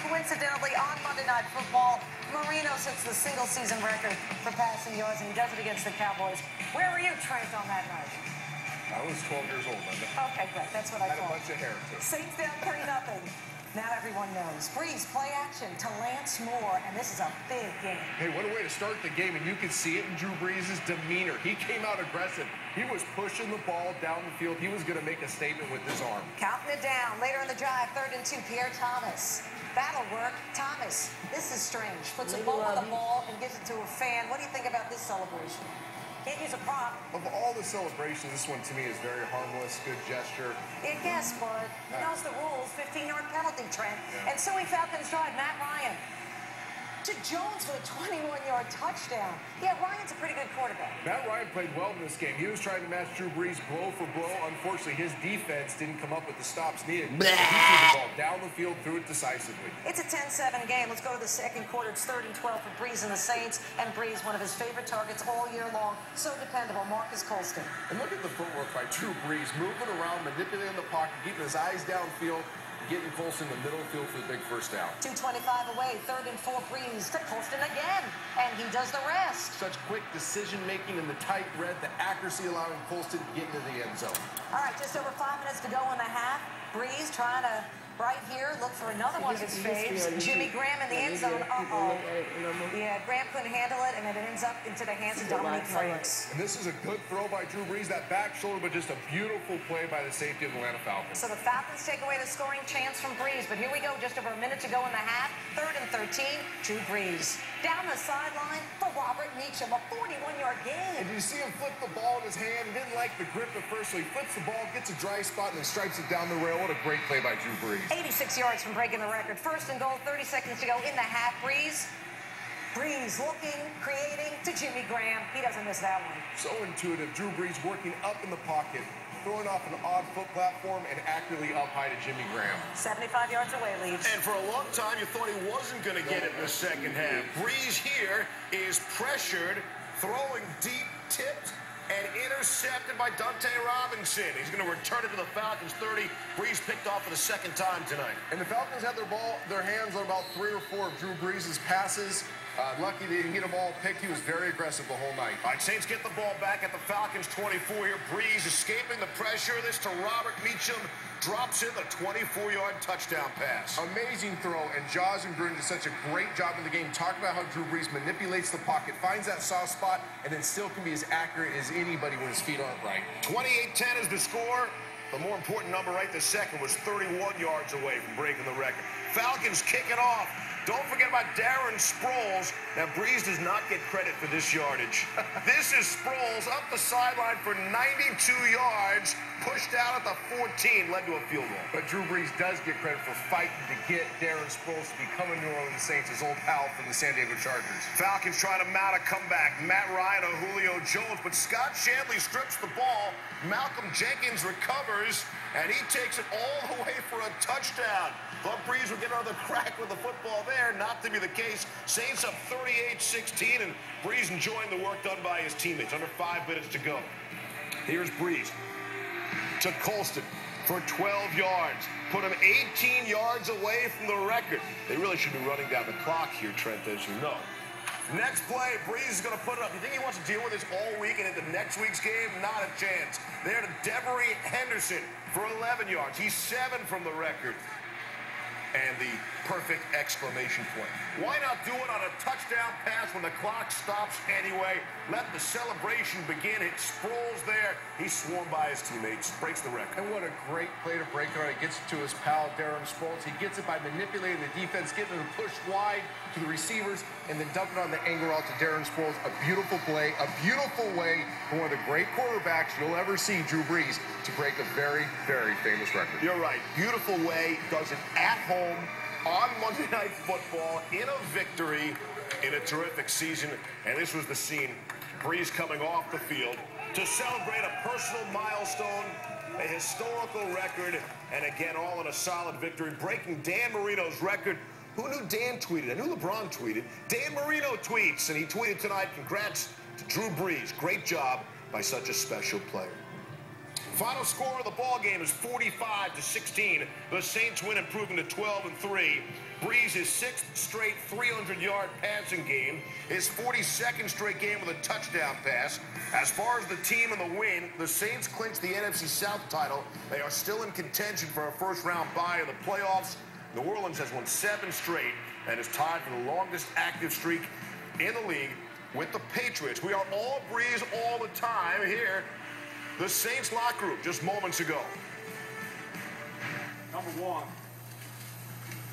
coincidentally, on Monday Night Football, Marino sets the single-season record for passing yards, and he does it against the Cowboys. Where were you, Trent, on that night? I was 12 years old, Linda. Okay, good. That's what I thought. Had a bunch of hair, too. Saints down 3-0. Now everyone knows. Brees, play action to Lance Moore, and this is a big game. Hey, what a way to start the game, and you can see it in Drew Brees' demeanor. He came out aggressive. He was pushing the ball down the field. He was going to make a statement with his arm. Counting it down. Later in the drive, 3rd and 2, Pierre Thomas. Battle work. Thomas, this is strange. Puts a bow on the ball and gives it to a fan. What do you think about this celebration? Can't use a prop. Of all the celebrations, this one to me is very harmless, good gesture. Yeah, guess, bud. He knows the rules. 15-yard penalty, Trent. Yeah. And so he Falcons drive. Matt Ryan to Jones for a 21-yard touchdown. Yeah, Ryan's a pretty good quarterback. Matt Ryan played well in this game. He was trying to match Drew Brees blow for blow. Unfortunately, his defense didn't come up with the stops needed. He threw the ball down the field, threw it decisively. It's a 10-7 game. Let's go to the second quarter. It's 3rd and 12 for Brees and the Saints. And Brees, one of his favorite targets all year long. So dependable. Marcus Colston. And look at the footwork by Drew Brees, moving around, manipulating the pocket, keeping his eyes downfield, getting Colston in the middle field for the big first down. 2:25 away, 3rd and 4, Brees to Colston again, and he does the rest. Such quick decision-making in the tight red, the accuracy allowing Colston to get into the end zone. All right, just over 5 minutes to go in the half. Brees trying to, right here, look for another one of his faves. Jimmy Graham in the end zone. Uh-oh. Yeah, Graham couldn't handle it, and it ends up into the hands of Dominique Franks. And this is a good throw by Drew Brees, that back shoulder, but just a beautiful play by the safety of the Atlanta Falcons. So the Falcons take away the scoring chance from Brees, but here we go, just over a minute to go in the half. 3rd and 13, Drew Brees. Down the sideline for Robert Meacham, a 41-yard gain. And you see him flip the ball in his hand. He didn't like the grip at first, so he flips the ball, gets a dry spot, and then stripes it down the rail. What a great play by Drew Brees. 86 yards from breaking the record. 1st and goal, 30 seconds to go in the half. Brees looking, creating to Jimmy Graham. He doesn't miss that one. So intuitive. Drew Brees working up in the pocket, throwing off an odd foot platform and accurately up high to Jimmy Graham. 75 yards away, Leaves. And for a long time, you thought he wasn't going to get it in the second half. Brees here is pressured, throwing deep, tipped, and intercepted by Dante Robinson. He's going to return it to the Falcons 30. Brees picked off for the second time tonight. And the Falcons had their hands on about 3 or 4 of Drew Brees' passes. Lucky they didn't get them all picked. He was very aggressive the whole night. All right, Saints get the ball back at the Falcons 24 here. Brees escaping the pressure. This to Robert Meacham. Drops in the 24-yard touchdown pass. Amazing throw, and Jaws and Gruden did such a great job in the game. Talk about how Drew Brees manipulates the pocket, finds that soft spot, and then still can be as accurate as anybody when his feet aren't right. 28-10 is the score. The more important number right this second was 31 yards away from breaking the record. Falcons kick it off. Don't forget about Darren Sproles. Now, Brees does not get credit for this yardage. This is Sproles up the sideline for 92 yards, pushed out at the 14, led to a field goal. But Drew Brees does get credit for fighting to get Darren Sproles to become a New Orleans Saints, his old pal from the San Diego Chargers. Falcons trying to mount a comeback. Matt Ryan or Julio Jones, but Scott Shanley strips the ball. Malcolm Jenkins recovers, and he takes it all the way for a touchdown. Thought Brees would get another crack with the football there. Not to be the case. Saints up 38-16, and Brees enjoying the work done by his teammates. Under 5 minutes to go. Here's Brees to Colston for 12 yards. Put him 18 yards away from the record. They really should be running down the clock here, Trent, as you know. Next play, Brees is going to put it up. You think he wants to deal with this all week and into next week's game? Not a chance. There to Devery Henderson for 11 yards. He's 7 from the record. And the perfect exclamation point. Why not do it on a touchdown pass when the clock stops anyway? Let the celebration begin. Hit Sproles there. He's swarmed by his teammates. Breaks the record. And what a great play to break it on. He gets it to his pal, Darren Sproles. He gets it by manipulating the defense, getting him to push wide to the receivers, and then dumping on the angle route to Darren Sproles. A beautiful play, a beautiful way for one of the great quarterbacks you'll ever see, Drew Brees, to break a very, very famous record. You're right. Beautiful way. Does it at home on Monday Night Football in a victory in a terrific season. And this was the scene. Brees coming off the field to celebrate a personal milestone, a historical record, and again, all in a solid victory, breaking Dan Marino's record. Who knew Dan tweeted? I knew LeBron tweeted. Dan Marino tweets, and he tweeted tonight, congrats to Drew Brees. Great job by such a special player. Final score of the ball game is 45-16. The Saints win, improving to 12-3. Brees' 6th straight 300-yard passing game, his 42nd straight game with a touchdown pass. As far as the team and the win, the Saints clinched the NFC South title. They are still in contention for a first-round bye in the playoffs. New Orleans has won 7 straight and is tied for the longest active streak in the league with the Patriots. We are all Brees all the time here. The Saints locker room just moments ago. Number one,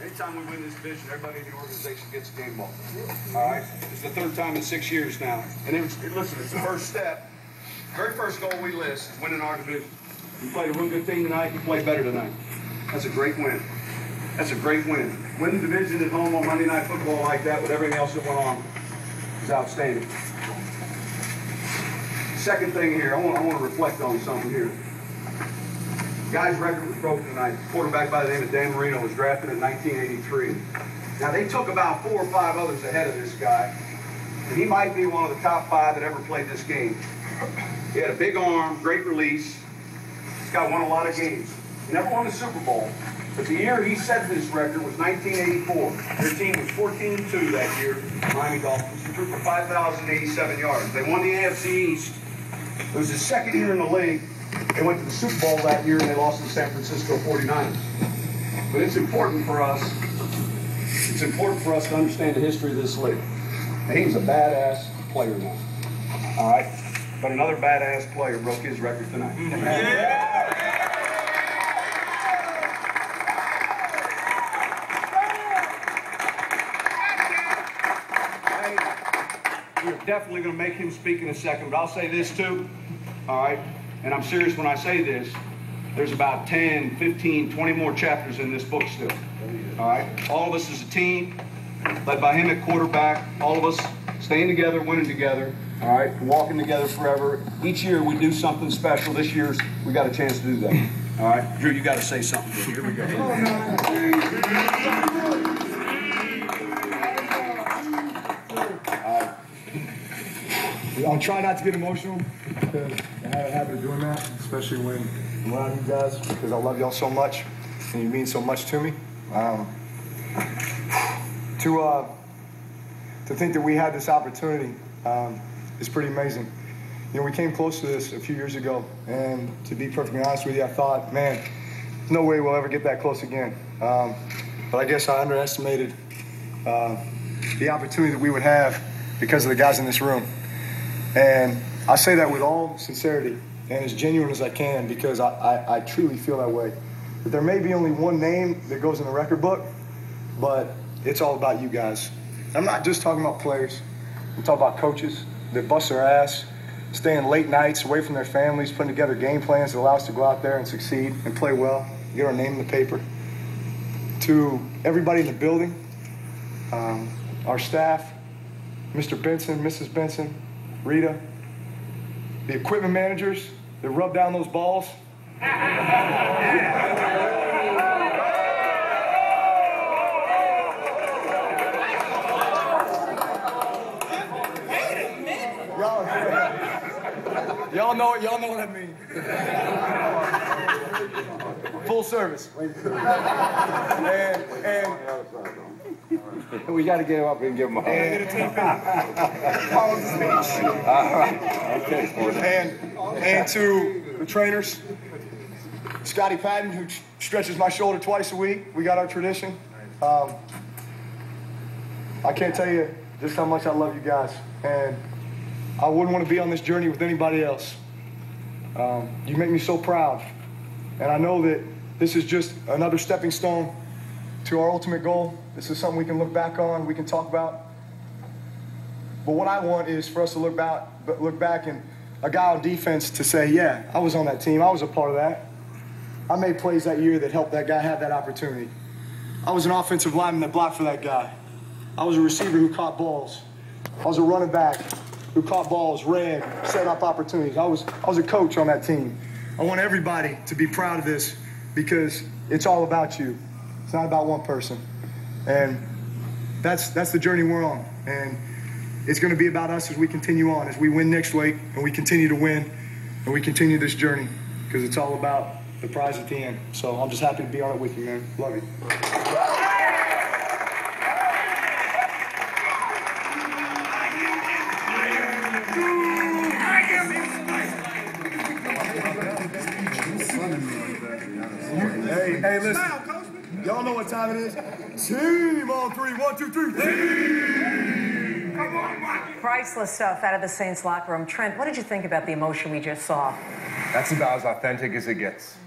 anytime we win this division, everybody in the organization gets a game ball. All right? It's the 3rd time in 6 years now. And listen, it's the first step. Very first goal we list is winning our division. You played a real good team tonight. You played better tonight. That's a great win. That's a great win. Winning the division at home on Monday Night Football like that with everything else that went on is outstanding. Second thing here, I want to reflect on something here. Guy's record was broken tonight. Quarterback by the name of Dan Marino was drafted in 1983. Now, they took about 4 or 5 others ahead of this guy, and he might be one of the top 5 that ever played this game. He had a big arm, great release. This guy won a lot of games. He never won the Super Bowl, but the year he set this record was 1984. Their team was 14-2 that year, Miami Dolphins. He threw for 5,087 yards. They won the AFC East. It was his 2nd year in the league. They went to the Super Bowl that year, and they lost to the San Francisco 49ers. But it's important for us to understand the history of this league. And he was a badass player now. All right? But another badass player broke his record tonight. We're definitely going to make him speak in a second, but I'll say this too. All right? And I'm serious when I say this. There's about 10, 15, 20 more chapters in this book still. All right? All of us as a team, led by him at quarterback, all of us staying together, winning together, all right? Walking together forever. Each year we do something special. This year's we got a chance to do that. All right? Drew, you got to say something. Here we go. I'll try not to get emotional because I have a habit of doing that, especially when I'm around you guys, because I love y'all so much and you mean so much to me. To think that we had this opportunity is pretty amazing. You know, we came close to this a few years ago, and to be perfectly honest with you, I thought, man, there's no way we'll ever get that close again. But I guess I underestimated the opportunity that we would have because of the guys in this room. And I say that with all sincerity and as genuine as I can, because I truly feel that way. That there may be only one name that goes in the record book, but it's all about you guys. I'm not just talking about players. I'm talking about coaches that bust their ass, staying late nights away from their families, putting together game plans that allow us to go out there and succeed and play well, get our name in the paper. To everybody in the building, our staff, Mr. Benson, Mrs. Benson, Rita, the equipment managers that rub down those balls. Y'all know what I mean. Full service. And we got to get him up and give him a hug. And to the trainers, Scotty Patton, who stretches my shoulder twice a week. We got our tradition. I can't tell you just how much I love you guys. And I wouldn't want to be on this journey with anybody else. You make me so proud. And I know that this is just another stepping stone to our ultimate goal. This is something we can look back on, we can talk about. But what I want is for us to look back and a guy on defense to say, yeah, I was on that team. I was a part of that. I made plays that year that helped that guy have that opportunity. I was an offensive lineman that blocked for that guy. I was a receiver who caught balls. I was a running back who caught balls, ran, set up opportunities. I was a coach on that team. I want everybody to be proud of this because it's all about you. It's not about one person. And that's the journey we're on. And it's going to be about us as we continue on, as we win next week and we continue to win and we continue this journey because it's all about the prize at the end. So I'm just happy to be on it with you, man. Love you. what time it is? Team on 3. 1, 2, 3. Team! Come on, Mike. Priceless stuff out of the Saints locker room. Trent, what did you think about the emotion we just saw? That's about as authentic as it gets.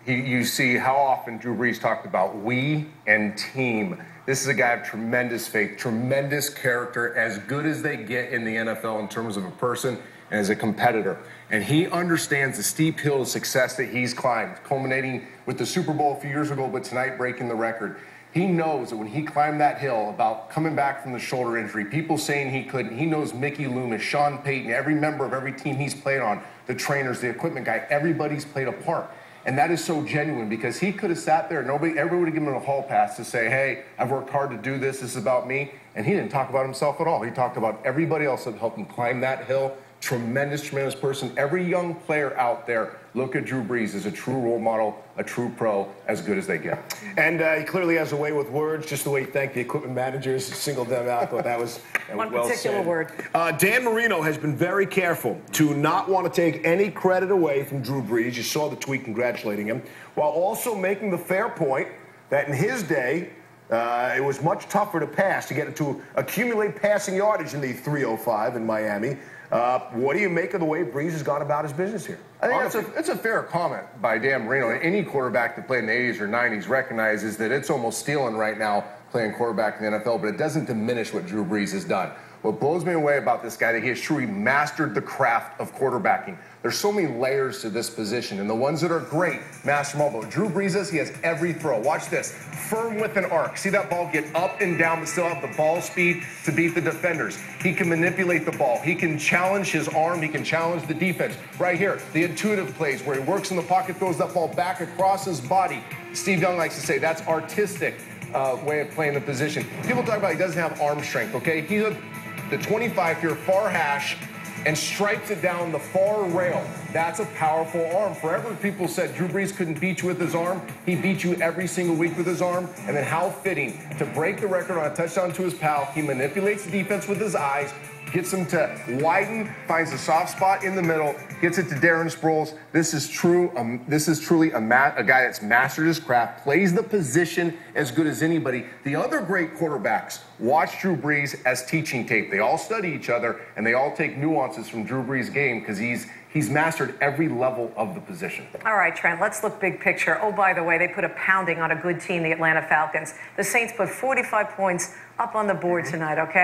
You see how often Drew Brees talked about we and team. This is a guy of tremendous faith, tremendous character, as good as they get in the NFL in terms of a person and as a competitor. And he understands the steep hill of success that he's climbed, culminating with the Super Bowl a few years ago, but tonight breaking the record. He knows that when he climbed that hill about coming back from the shoulder injury, people saying he couldn't, he knows Mickey Loomis, Sean Payton, every member of every team he's played on, the trainers, the equipment guy, everybody's played a part. And that is so genuine because he could have sat there and everybody would have given him a hall pass to say, hey, I've worked hard to do this. This is about me. And he didn't talk about himself at all. He talked about everybody else that helped him climb that hill. Tremendous, tremendous person. Every young player out there, look at Drew Brees as a true role model, a true pro, as good as they get. And he clearly has a way with words, just the way he thanked the equipment managers, singled them out. I thought that was One well particular said. word. Dan Marino has been very careful to not want to take any credit away from Drew Brees. You saw the tweet congratulating him, while also making the fair point that in his day, it was much tougher to pass, to accumulate passing yardage in the 305 in Miami. What do you make of the way Brees has gone about his business here? I think it's a fair comment by Dan Marino. Any quarterback that played in the 80s or 90s recognizes that it's almost stealing right now playing quarterback in the NFL, but it doesn't diminish what Drew Brees has done. What blows me away about this guy that he has truly mastered the craft of quarterbacking. There's so many layers to this position, and the ones that are great master them all. But Drew Brees he has every throw. Watch this. Firm with an arc. See that ball get up and down, but still have the ball speed to beat the defenders. He can manipulate the ball. He can challenge his arm. He can challenge the defense. Right here, the intuitive plays where he works in the pocket, throws that ball back across his body. Steve Young likes to say that's artistic way of playing the position. People talk about he doesn't have arm strength, okay? He took the 25 here, far hash, and stripes it down the far rail. That's a powerful arm. Forever people said Drew Brees couldn't beat you with his arm. He beat you every single week with his arm. And then how fitting to break the record on a touchdown to his pal. He manipulates the defense with his eyes, gets him to widen, finds a soft spot in the middle, gets it to Darren Sproles. This is true. This is truly a guy that's mastered his craft, plays the position as good as anybody. The other great quarterbacks watch Drew Brees as teaching tape. They all study each other, and they all take nuances from Drew Brees' game because he's mastered every level of the position. All right, Trent, let's look big picture. Oh, by the way, they put a pounding on a good team, the Atlanta Falcons. The Saints put 45 points up on the board tonight, okay?